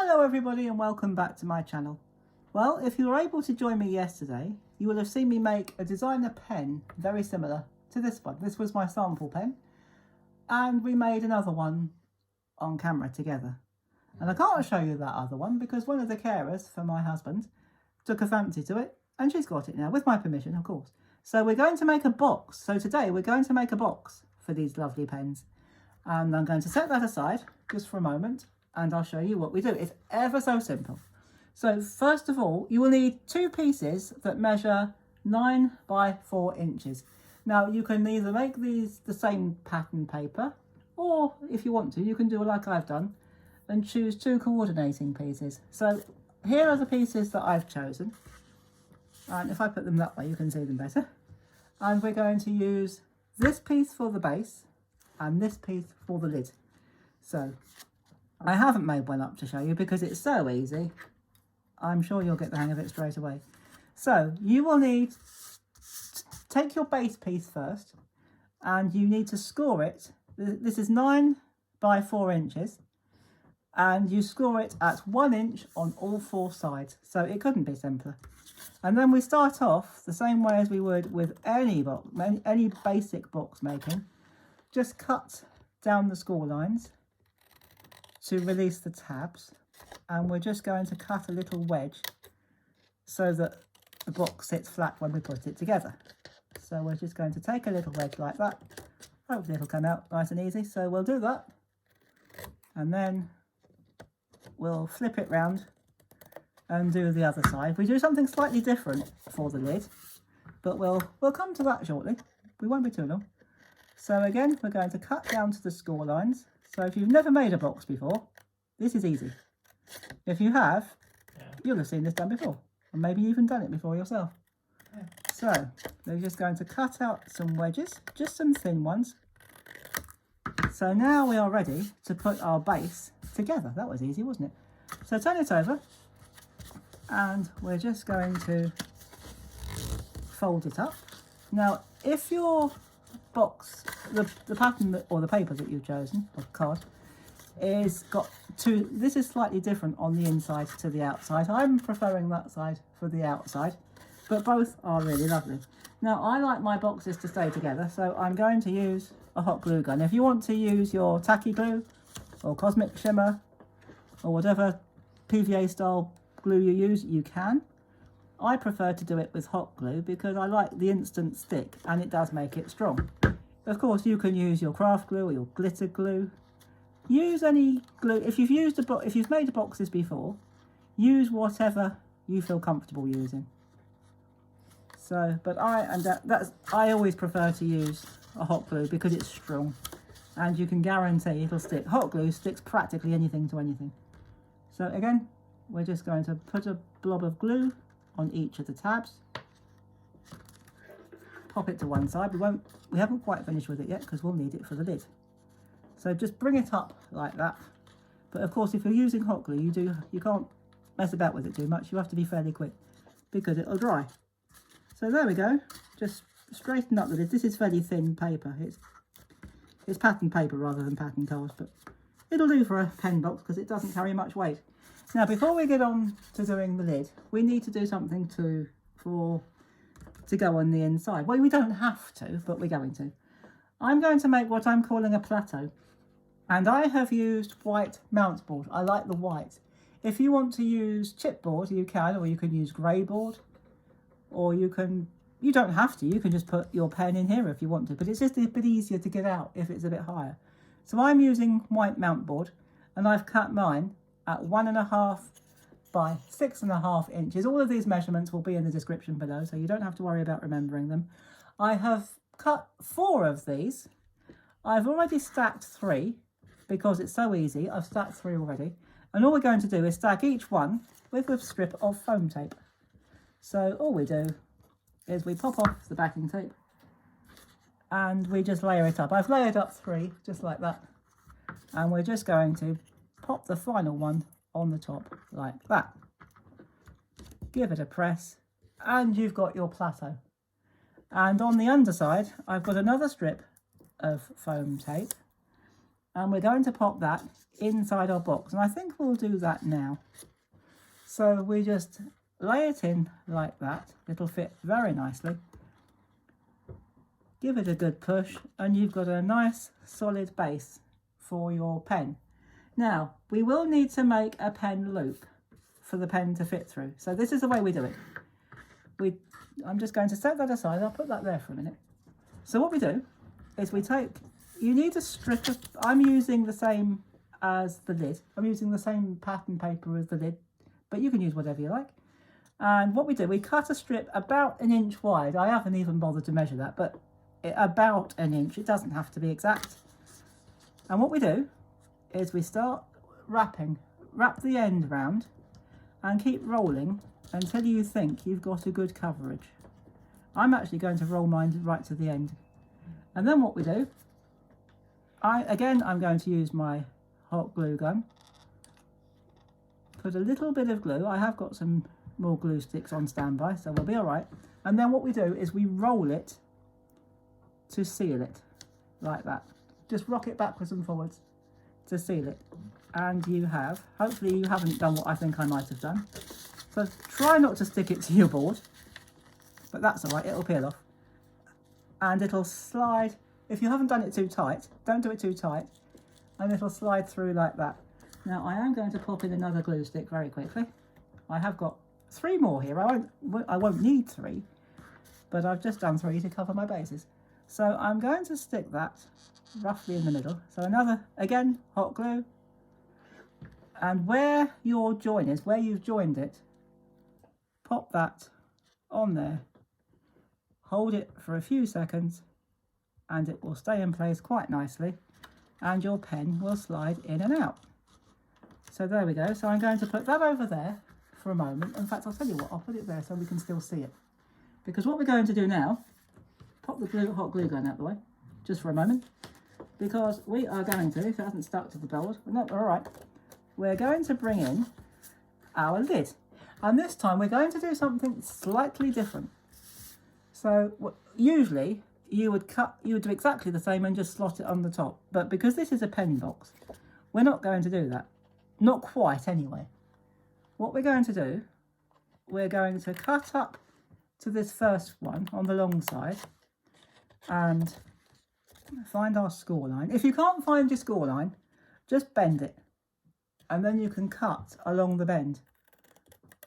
Hello everybody and welcome back to my channel. Well, if you were able to join me yesterday, you will have seen me make a designer pen very similar to this one. This was my sample pen and we made another one on camera together. And I can't show you that other one because one of the carers for my husband took a fancy to it and she's got it now, with my permission of course. So we're going to make a box. So today we're going to make a box for these lovely pens. And I'm going to set that aside just for a moment and I'll show you what we do. It's ever so simple. So first of all, you will need two pieces that measure 9 by 4 inches. Now you can either make these the same pattern paper, or if you want to, you can do like I've done and choose two coordinating pieces. So here are the pieces that I've chosen. And if I put them that way, you can see them better. And we're going to use this piece for the base and this piece for the lid. So I haven't made one up to show you because it's so easy. I'm sure you'll get the hang of it straight away. So you will need to take your base piece first and you need to score it. This is 9 by 4 inches and you score it at 1 inch on all 4 sides. So it couldn't be simpler. And then we start off the same way as we would with any basic box making. Just cut down the score lines to release the tabs, and we're just going to cut a little wedge so that the box sits flat when we put it together. So we're just going to take a little wedge like that. Hopefully it'll come out nice and easy. So we'll do that and then we'll flip it round and do the other side. We do something slightly different for the lid, but we'll come to that shortly. We won't be too long. So again, we're going to cut down to the score lines. So if you've never made a box before, this is easy. If you have, you'll have seen this done before, and maybe even done it before yourself. So we're just going to cut out some wedges, just some thin ones. So now we are ready to put our base together. That was easy, wasn't it? So turn it over, and we're just going to fold it up. Now, if your box, the pattern or the paper that you've chosen, or card, is got two, this is slightly different on the inside to the outside. I'm preferring that side for the outside, but both are really lovely. Now I like my boxes to stay together, so I'm going to use a hot glue gun. If you want to use your tacky glue or cosmic shimmer or whatever PVA style glue you use, you can. I prefer to do it with hot glue because I like the instant stick and it does make it strong. Of course, you can use your craft glue or your glitter glue. Use any glue. If you've made boxes before, use whatever you feel comfortable using. So, but I always prefer to use a hot glue because it's strong and you can guarantee it'll stick. Hot glue sticks practically anything to anything. So again, we're just going to put a blob of glue on each of the tabs, pop it to one side. We haven't quite finished with it yet because we'll need it for the lid. So just bring it up like that. But of course, if you're using hot glue, you can't mess about with it too much. You have to be fairly quick because it'll dry. So there we go. Just straighten up the lid. This is fairly thin paper. It's pattern paper rather than pattern cards, but it'll do for a pen box because it doesn't carry much weight. Now, before we get on to doing the lid, we need to do something to go on the inside. Well, we don't have to, but we're going to. I'm going to make what I'm calling a plateau. And I have used white mount board. I like the white. If you want to use chipboard, you can, or you can use grey board. Or you don't have to, you can just put your pen in here if you want to. But it's just a bit easier to get out if it's a bit higher. So I'm using white mount board and I've cut mine at 1.5 by 6.5 inches. All of these measurements will be in the description below, so you don't have to worry about remembering them. I have cut 4 of these. I've already stacked 3 because it's so easy. I've stacked 3 already. And all we're going to do is stack each one with a strip of foam tape. So all we do is we pop off the backing tape and we just layer it up. I've layered up 3 just like that. And we're just going to pop the final one on the top like that. Give it a press and you've got your plateau. And on the underside, I've got another strip of foam tape And we're going to pop that inside our box. And I think we'll do that now. So we just lay it in like that. It'll fit very nicely. Give it a good push and you've got a nice solid base for your pen. Now, we will need to make a pen loop for the pen to fit through. So this is the way we do it. I'm just going to set that aside. I'll put that there for a minute. So what we do is you need a strip of, I'm using the same as the lid. I'm using the same pattern paper as the lid, but you can use whatever you like. And what we do, we cut a strip about 1 inch wide. I haven't even bothered to measure that, but about 1 inch. It doesn't have to be exact. And what we do is we start wrap the end round and keep rolling until you think you've got a good coverage. I'm actually going to roll mine right to the end. And then what we do, I'm going to use my hot glue gun. Put a little bit of glue. I have got some more glue sticks on standby, so we'll be all right. And then what we do is we roll it to seal it, like that. Just rock it backwards and forwards to seal it. And hopefully you haven't done what I think I might have done. So try not to stick it to your board, but that's all right, it'll peel off. And it'll slide, if you haven't done it too tight, don't do it too tight, and it'll slide through like that. Now I am going to pop in another glue stick very quickly. I have got 3 more here. I won't need 3, but I've just done 3 to cover my bases. So I'm going to stick that roughly in the middle. So another, again, hot glue. And where your join is, where you've joined it, pop that on there. Hold it for a few seconds and it will stay in place quite nicely and your pen will slide in and out. So there we go. So I'm going to put that over there for a moment. In fact, I'll tell you what, I'll put it there so we can still see it. Because what we're going to do now, pop the hot glue gun out the way, just for a moment, because we are going to, if it hasn't stuck to the board, no, all right, we're going to bring in our lid. And this time we're going to do something slightly different. So usually you would do exactly the same and just slot it on the top. But because this is a pen box, we're not going to do that. Not quite anyway. What we're going to do, we're going to cut up to this first one on the long side and find our score line. If you can't find your score line, just bend it and then you can cut along the bend.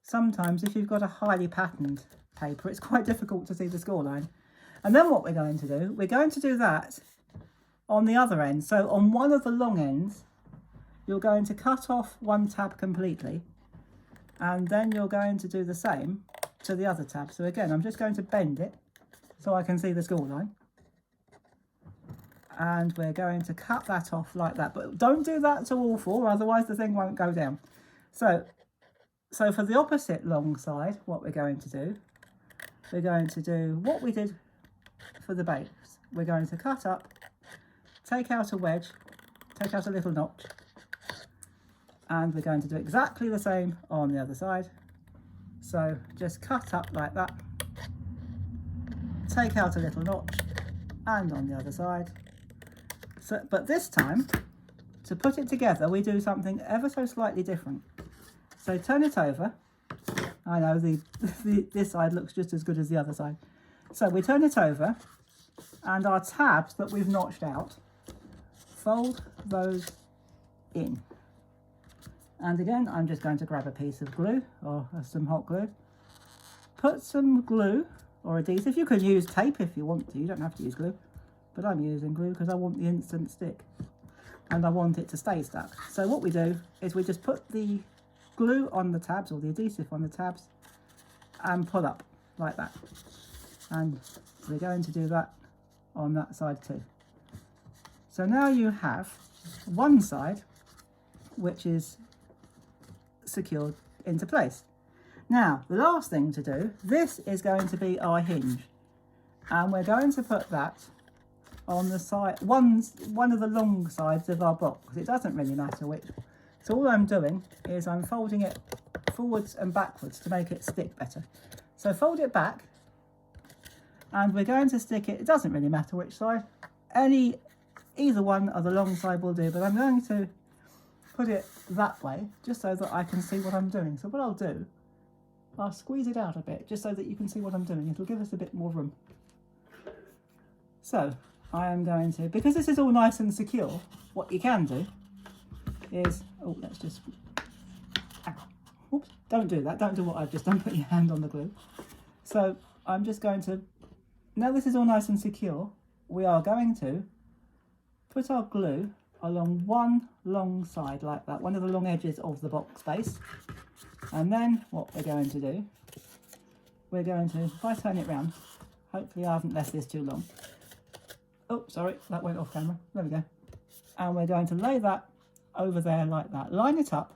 Sometimes if you've got a highly patterned paper, it's quite difficult to see the score line. And then what we're going to do that on the other end. So on one of the long ends, you're going to cut off one tab completely and then you're going to do the same to the other tab. So again, I'm just going to bend it so I can see the score line. And we're going to cut that off like that. But don't do that to all 4, otherwise the thing won't go down. So for the opposite long side, what we're going to do what we did for the base. We're going to cut up, take out a wedge, take out a little notch, and we're going to do exactly the same on the other side. So just cut up like that, take out a little notch, and on the other side. So, but this time, to put it together, we do something ever so slightly different. So turn it over. I know this side looks just as good as the other side. So we turn it over and our tabs that we've notched out, fold those in. And again, I'm just going to grab a piece of glue or some hot glue. Put some glue or adhesive. You could use tape if you want to. You don't have to use glue. But I'm using glue because I want the instant stick. And I want it to stay stuck. So what we do is we just put the glue on the tabs or the adhesive on the tabs and pull up like that. And we're going to do that on that side too. So now you have one side which is secured into place. Now the last thing to do, this is going to be our hinge and we're going to put that on the side, one of the long sides of our box. It doesn't really matter which. So all I'm doing is I'm folding it forwards and backwards to make it stick better. So fold it back and we're going to stick it, it doesn't really matter which side, any either one of the long side will do, but I'm going to put it that way just so that I can see what I'm doing. So what I'll do, I'll squeeze it out a bit just so that you can see what I'm doing. It'll give us a bit more room. So I am going to, because this is all nice and secure, what you can do is, oh, let's just, oops, don't do that. Don't do what I've just done, put your hand on the glue. So I'm just going to, now this is all nice and secure, we are going to put our glue along one long side like that, one of the long edges of the box base. And then what we're going to do, we're going to, if I turn it round, hopefully I haven't left this too long. Oh, sorry, that went off camera. There we go. And we're going to lay that over there like that. Line it up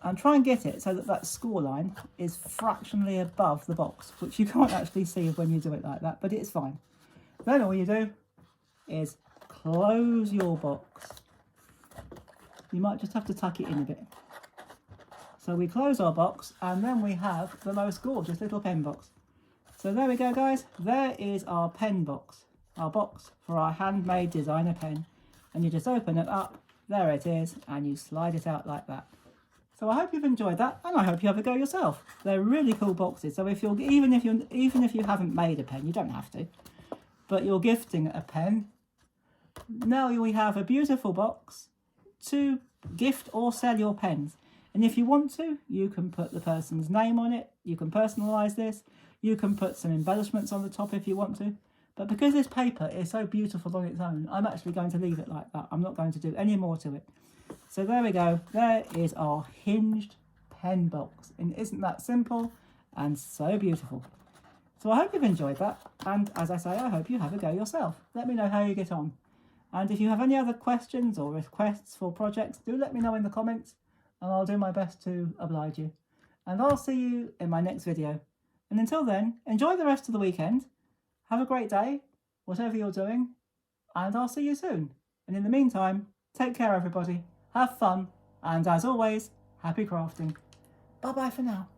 and try and get it so that that score line is fractionally above the box, which you can't actually see when you do it like that, but it's fine. Then all you do is close your box. You might just have to tuck it in a bit. So we close our box and then we have the most gorgeous little pen box. So there we go, guys. There is our pen box, our box for our handmade designer pen. And you just open it up, there it is, and you slide it out like that. So I hope you've enjoyed that, and I hope you have a go yourself. They're really cool boxes. So if you're even if you haven't made a pen, you don't have to, but you're gifting a pen, now we have a beautiful box to gift or sell your pens. And if you want to, you can put the person's name on it. You can personalise this. You can put some embellishments on the top if you want to. But because this paper is so beautiful on its own, I'm actually going to leave it like that. I'm not going to do any more to it. So there we go. There is our hinged pen box. And isn't that simple and so beautiful? So I hope you've enjoyed that. And as I say, I hope you have a go yourself. Let me know how you get on. And if you have any other questions or requests for projects, do let me know in the comments and I'll do my best to oblige you. And I'll see you in my next video. And until then, enjoy the rest of the weekend. Have a great day, whatever you're doing, and I'll see you soon. And in the meantime, take care everybody, have fun, and as always, happy crafting. Bye bye for now.